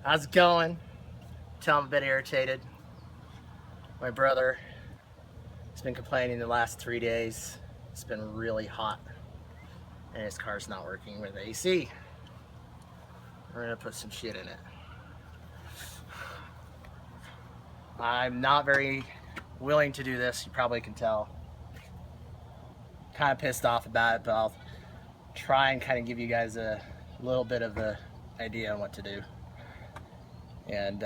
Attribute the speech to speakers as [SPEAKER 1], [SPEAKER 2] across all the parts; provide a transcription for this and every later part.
[SPEAKER 1] How's it going? Tell I'm a bit irritated. My brother has been complaining the last 3 days. It's been really hot and his car's not working with AC. We're gonna put some shit in it. I'm not very willing to do this, you probably can tell. Kind of pissed off about it, but I'll try and kind of give you guys a little bit of an idea on what to do. And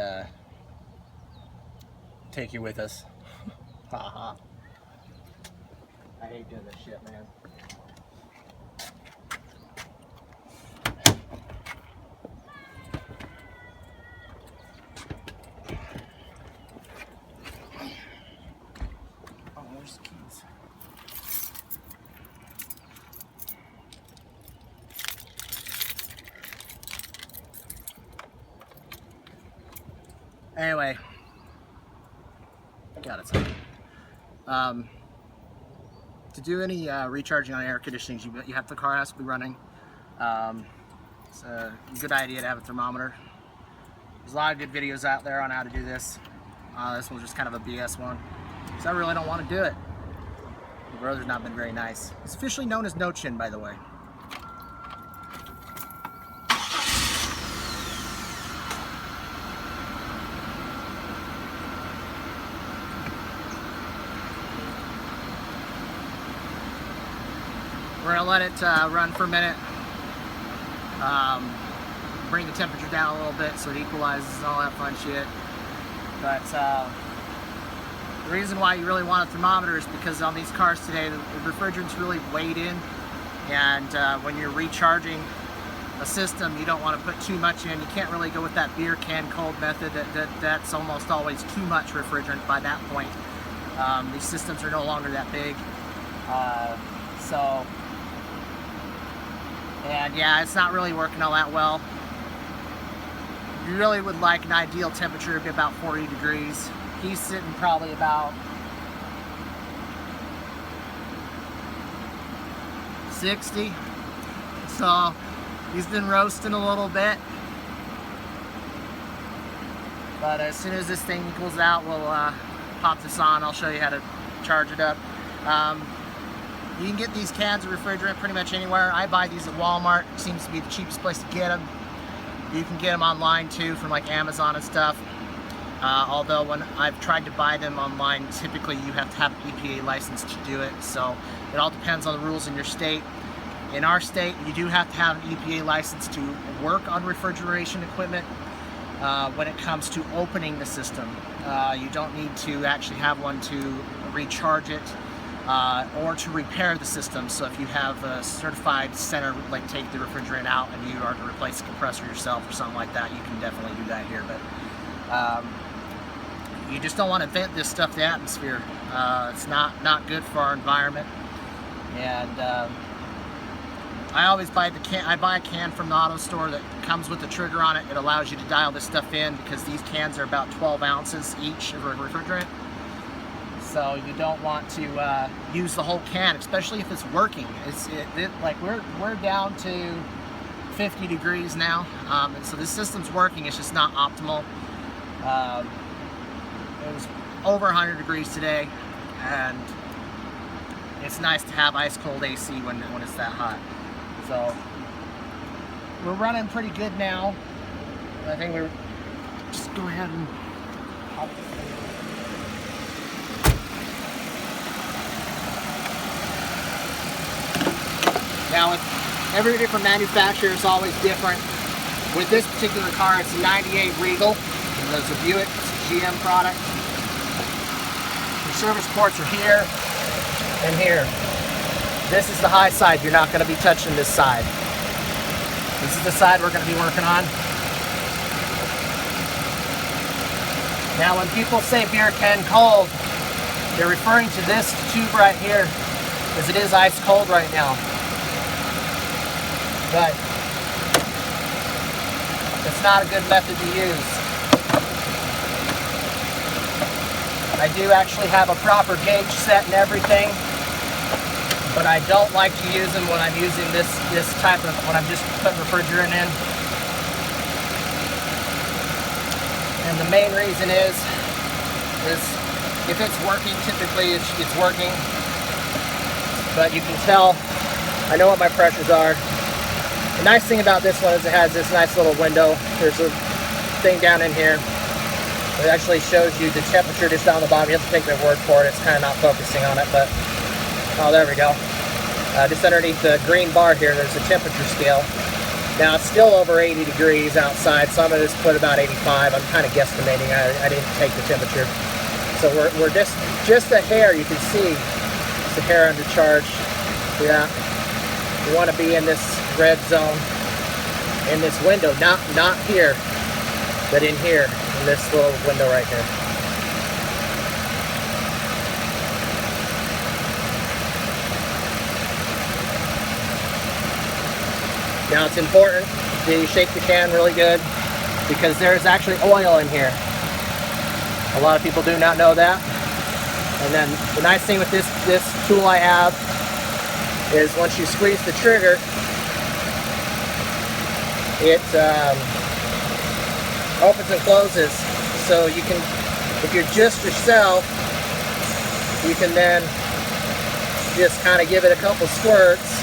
[SPEAKER 1] take you with us. Haha. I hate doing this shit, man. Oh, where's the keys? Anyway, got it. To do any recharging on air conditioning, you have the car has to be running. It's a good idea to have a thermometer. There's a lot of good videos out there on how to do this. This one's just kind of a BS one, because I really don't want to do it. My brother's not been very nice. It's officially known as No Chin, by the way. We're gonna let it run for a minute. Bring the temperature down a little bit so it equalizes and all that fun shit. But the reason why you really want a thermometer is because on these cars today, the refrigerant's really weighed in, and when you're recharging a system, you don't want to put too much in. You can't really go with that beer can cold method. That's almost always too much refrigerant by that point. These systems are no longer that big. And yeah, it's not really working all that well. You really would like an ideal temperature to be about 40 degrees. He's sitting probably about 60. So he's been roasting a little bit. But as soon as this thing equals out, we'll pop this on. I'll show you how to charge it up. You can get these cans of refrigerant pretty much anywhere. I buy these at Walmart. It seems to be the cheapest place to get them. You can get them online too from like Amazon and stuff. Although when I've tried to buy them online, typically you have to have an EPA license to do it. So it all depends on the rules in your state. In our state, you do have to have an EPA license to work on refrigeration equipment. When it comes to opening the system, you don't need to actually have one to recharge it. Or to repair the system. So if you have a certified center, like take the refrigerant out and you are to replace the compressor yourself or something like that, you can definitely do that here. But you just don't want to vent this stuff to the atmosphere. It's not good for our environment. And I always buy I buy a can from the auto store that comes with the trigger on it. It allows you to dial this stuff in because these cans are about 12 ounces each of refrigerant. So you don't want to use the whole can, especially if it's working. Like we're down to 50 degrees now, and so this system's working. It's just not optimal. It was over 100 degrees today, and it's nice to have ice cold AC when it's that hot. So we're running pretty good now. I think we're just go ahead and hop. Now, with every different manufacturer, it's always different. With this particular car, it's a 98 Regal. There's a Buick, it's a GM product. The service ports are here and here. This is the high side. You're not going to be touching this side. This is the side we're going to be working on. Now, when people say beer can cold, they're referring to this tube right here, because it is ice cold right now. But it's not a good method to use. I do actually have a proper gauge set and everything, but I don't like to use them when I'm using this type of, when I'm just putting refrigerant in. And the main reason is if it's working, typically it's working. But you can tell, I know what my pressures are. The nice thing about this one is it has this nice little window. There's a thing down in here. It actually shows you the temperature just down the bottom. You have to take their word for it. It's kind of not focusing on it, but oh, there we go. Just underneath the green bar here, there's a temperature scale. Now it's still over 80 degrees outside, so I'm going to just put about 85. I'm kind of guesstimating. I didn't take the temperature. So we're just a hair, you can see, it's a hair under charge. Yeah, you want to be in this red zone, in this window, not here, but in here, in this little window right here. Now it's important that you shake the can really good because there's actually oil in here. A lot of people do not know that. And then the nice thing with this tool I have is once you squeeze the trigger, it opens and closes. So you can, if you're just yourself, you can then just kind of give it a couple squirts.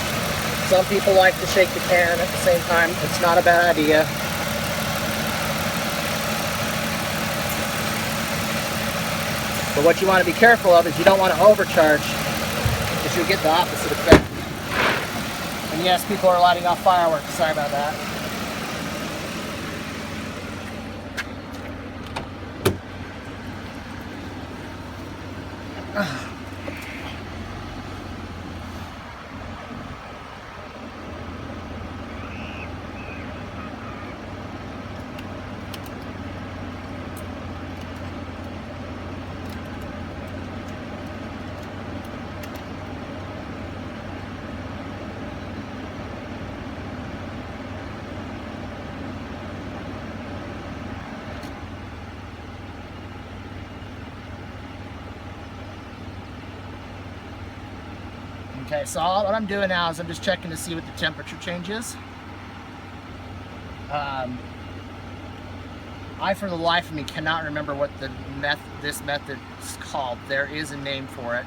[SPEAKER 1] Some people like to shake the can at the same time. It's not a bad idea. But what you want to be careful of is you don't want to overcharge because you'll get the opposite effect. And yes, people are lighting off fireworks. Sorry about that. Okay, so what I'm doing now is I'm just checking to see what the temperature change is. I, for the life of me, cannot remember what this method is called. There is a name for it.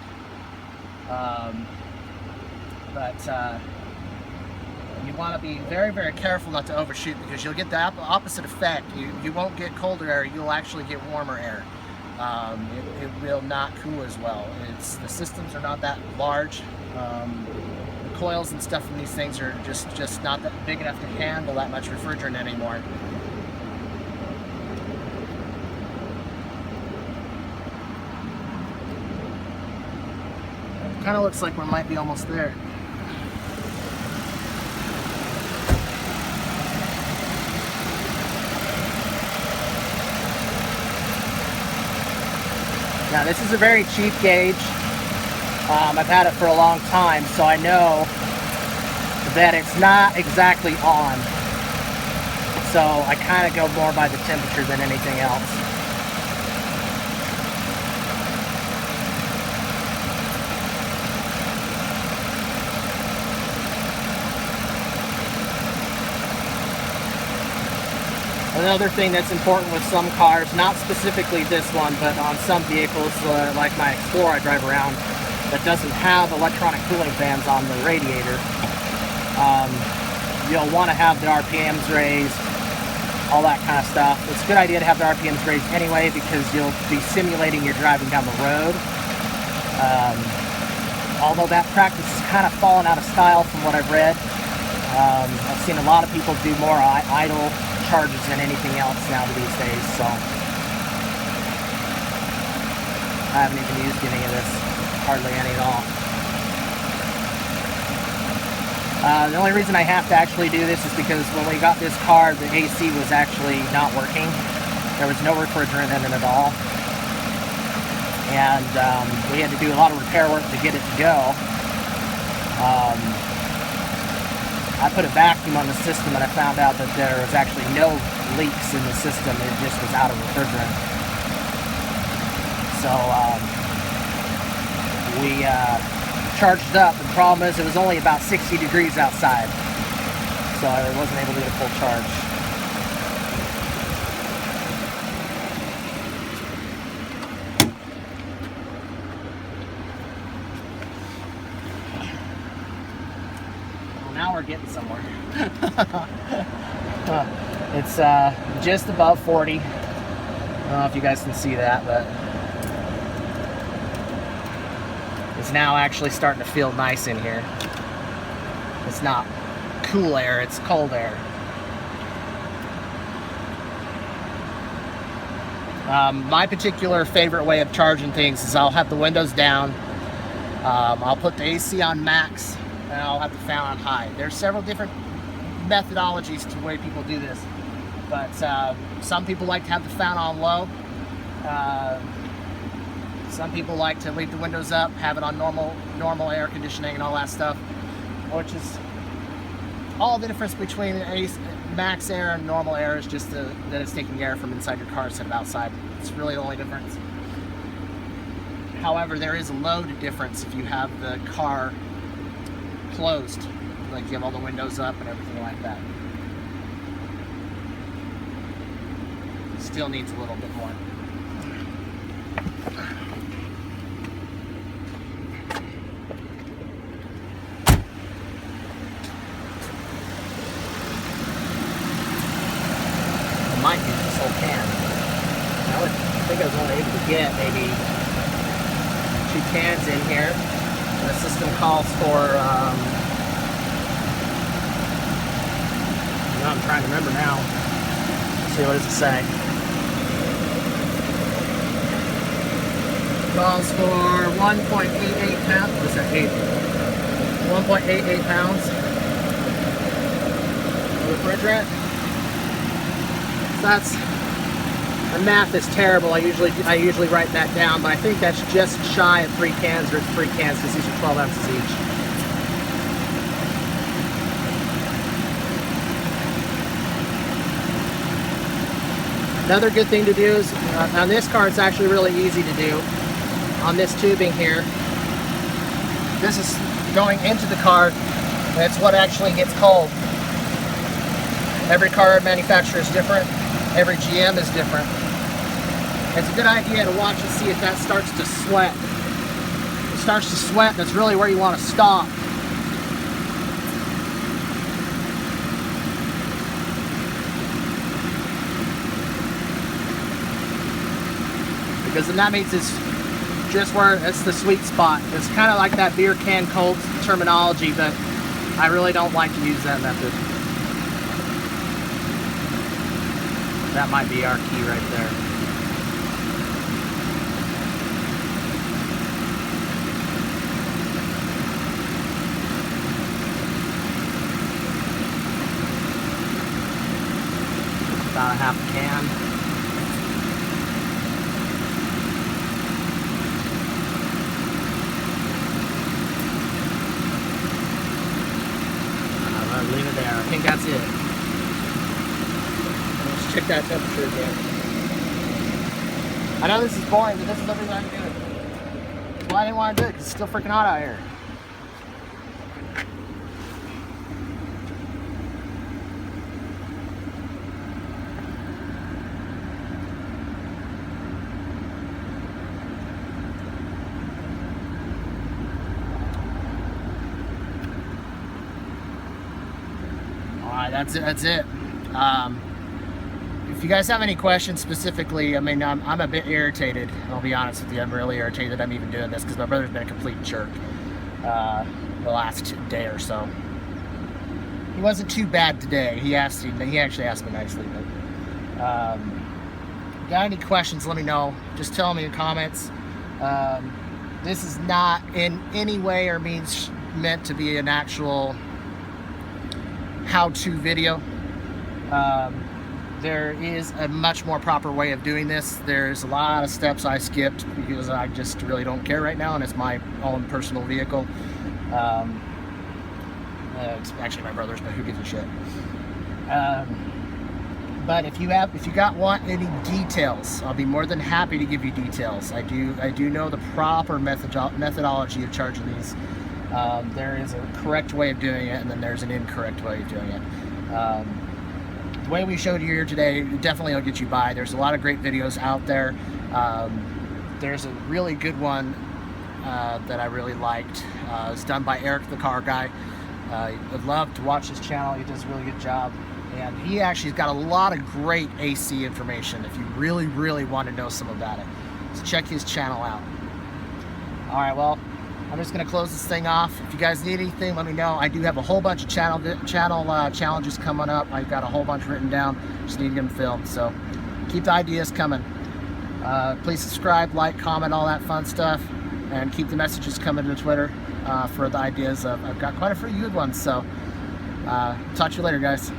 [SPEAKER 1] You want to be very, very careful not to overshoot because you'll get the opposite effect. You won't get colder air, you'll actually get warmer air. It will not cool as well. The systems are not that large. The coils and stuff in these things are just not that big enough to handle that much refrigerant anymore. It kind of looks like we might be almost there. Now this is a very cheap gauge. I've had it for a long time, so I know that it's not exactly on. So I kind of go more by the temperature than anything else. Another thing that's important with some cars, not specifically this one, but on some vehicles like my Explorer I drive around, that doesn't have electronic cooling fans on the radiator, you'll want to have the RPMs raised, all that kind of stuff. It's a good idea to have the RPMs raised anyway because you'll be simulating you're driving down the road. Although that practice has kind of fallen out of style from what I've read. I've seen a lot of people do more idle charges than anything else now these days, so I haven't even used any of this. Hardly any at all. The only reason I have to actually do this is because when we got this car, the AC was actually not working. There was no refrigerant in it at all. And we had to do a lot of repair work to get it to go. I put a vacuum on the system and I found out that there was actually no leaks in the system. It just was out of refrigerant. So we charged up. The problem is it was only about 60 degrees outside, so I wasn't able to get a full charge. getting somewhere. It's just above 40. I don't know if you guys can see that, but it's now actually starting to feel nice in here. It's not cool air, it's cold air. My particular favorite way of charging things is I'll have the windows down, I'll put the AC on max, and I'll have the fan on high. There's several different methodologies to the way people do this, but some people like to have the fan on low. Some people like to leave the windows up, have it on normal air conditioning and all that stuff, which is all the difference between max air and normal air is just that it's taking air from inside your car instead of outside. It's really the only difference. However, there is a load difference if you have the car closed, like you have all the windows up and everything like that. Still needs a little bit more. Might be this whole can. I think I was only able to get maybe 2 cans in here. And the system calls for, I'm trying to remember now. Let's see, what does it say? Calls for 1.88 pounds. What is that? 1.88 pounds of refrigerant. That's, the math is terrible. I usually write that down, but I think that's just shy of 3 cans, or it's 3 cans because these are 12 ounces each. Another good thing to do is, on this car it's actually really easy to do. On this tubing here, this is going into the car, and it's what actually gets cold. Every car manufacturer is different. Every GM is different. It's a good idea to watch and see if that starts to sweat. If it starts to sweat, that's really where you want to stop. Because then that means it's just where it's the sweet spot. It's kind of like that beer can cold terminology, but I really don't like to use that method. That might be our key right there. About a half a can. I'm gonna leave it there. I think that's it. Check that temperature again. I know this is boring, but this is the reason I'm doing it. Well, I didn't want to do it because it's still freaking hot out here. Alright, that's it. That's it. If you guys have any questions specifically, I mean, I'm a bit irritated. I'll be honest with you. I'm really irritated that I'm even doing this because my brother's been a complete jerk the last day or so. He wasn't too bad today. He actually asked me nicely. But got any questions? Let me know. Just tell me in the comments. This is not in any way or means meant to be an actual how-to video. There is a much more proper way of doing this. There's a lot of steps I skipped because I just really don't care right now, and it's my own personal vehicle. It's actually my brother's, but who gives a shit? But if you want any details, I'll be more than happy to give you details. I do know the proper methodology of charging these. There is a correct way of doing it, and then there's an incorrect way of doing it. The way we showed you here today definitely will get you by. There's a lot of great videos out there. There's a really good one that I really liked. It's done by Eric the Car Guy. I'd love to watch his channel. He does a really good job. And he actually's got a lot of great AC information if you really, really want to know some about it. So check his channel out. All right, well, I'm just going to close this thing off. If you guys need anything, let me know. I do have a whole bunch of channel challenges coming up. I've got a whole bunch written down. Just need to get them filmed. So keep the ideas coming. Please subscribe, like, comment, all that fun stuff. And keep the messages coming to Twitter for the ideas. I've got quite a few good ones. So talk to you later, guys.